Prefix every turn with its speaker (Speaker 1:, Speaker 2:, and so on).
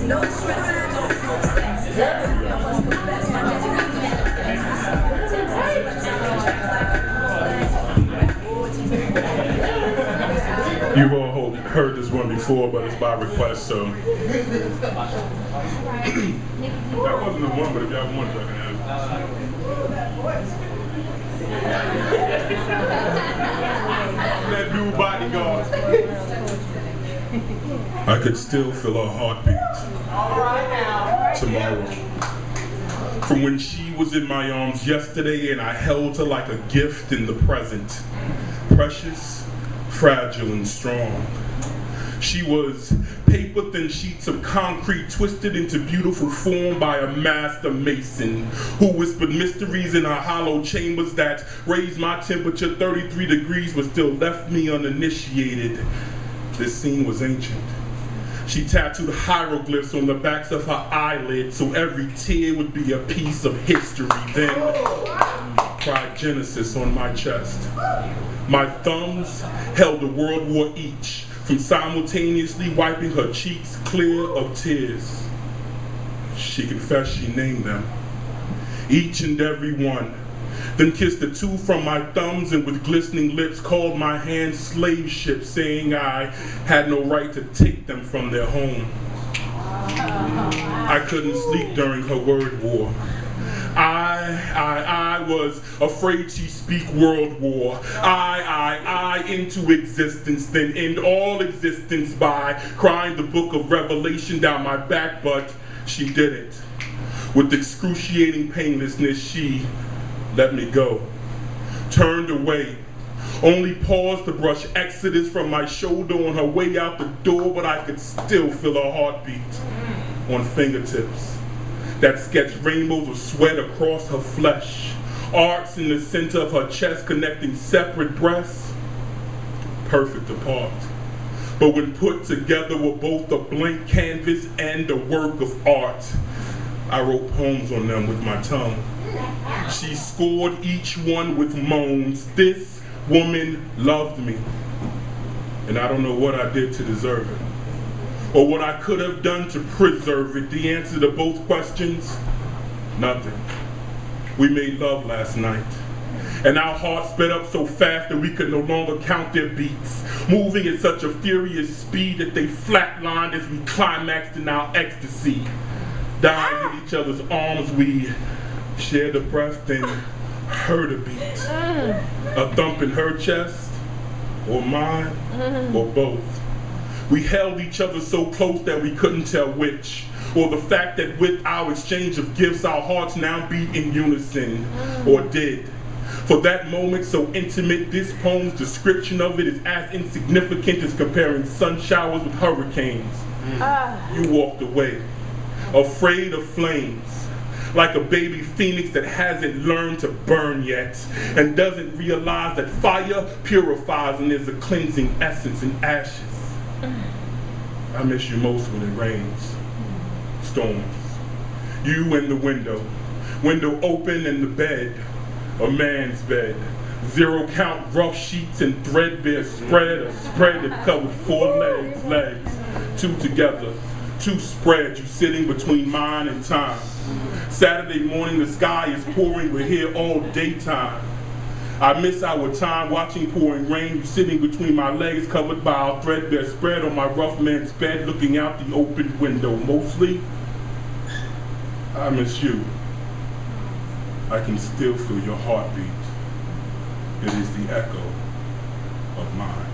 Speaker 1: No stress.
Speaker 2: You've all heard this one before, but it's by request, so. That wasn't the one, but if y'all want, y'all can have it. That new bodyguard. I could still feel her heartbeat tomorrow. From when she was in my arms yesterday and I held her like a gift in the present. Precious, fragile, and strong. She was paper-thin sheets of concrete twisted into beautiful form by a master mason who whispered mysteries in her hollow chambers that raised my temperature 33 degrees but still left me uninitiated. This scene was ancient. She tattooed hieroglyphs on the backs of her eyelids so every tear would be a piece of history. Then cried Genesis on my chest. My thumbs held a world war each, from simultaneously wiping her cheeks clear of tears. She confessed she named them, each and every one, then kissed the two from my thumbs and with glistening lips called my hands slave ships, saying I had no right to take them from their home. I couldn't sleep during her word war. I was afraid she'd speak world war. I into existence, then end all existence by crying the book of Revelation down my back, but she didn't. With excruciating painlessness, she let me go, turned away, only paused to brush Exodus from my shoulder on her way out the door, but I could still feel her heartbeat on fingertips that sketched rainbows of sweat across her flesh, arcs in the center of her chest connecting separate breasts, perfect apart. But when put together were both a blank canvas and a work of art. I wrote poems on them with my tongue. She scored each one with moans. This woman loved me, and I don't know what I did to deserve it, or what I could have done to preserve it. The answer to both questions, nothing. We made love last night, and our hearts sped up so fast that we could no longer count their beats, moving at such a furious speed that they flatlined as we climaxed in our ecstasy. Dying in each other's arms, we shared a breath and heard a beat. A thump in her chest, or mine, or both. We held each other so close that we couldn't tell which, or the fact that with our exchange of gifts, our hearts now beat in unison, or did. For that moment so intimate, this poem's description of it is as insignificant as comparing sun showers with hurricanes. You walked away, afraid of flames, like a baby phoenix that hasn't learned to burn yet and doesn't realize that fire purifies and is a cleansing essence in ashes. I miss you most when it rains, storms. You in the window open and the bed, a man's bed. Zero count rough sheets and threadbare spread, a spread that covered 4 legs, two together. Two spread, you sitting between mine and time. Saturday morning, the sky is pouring, we're here all daytime. I miss our time watching pouring rain, you sitting between my legs covered by our threadbare spread on my rough man's bed, looking out the open window. Mostly, I miss you. I can still feel your heartbeat. It is the echo of mine.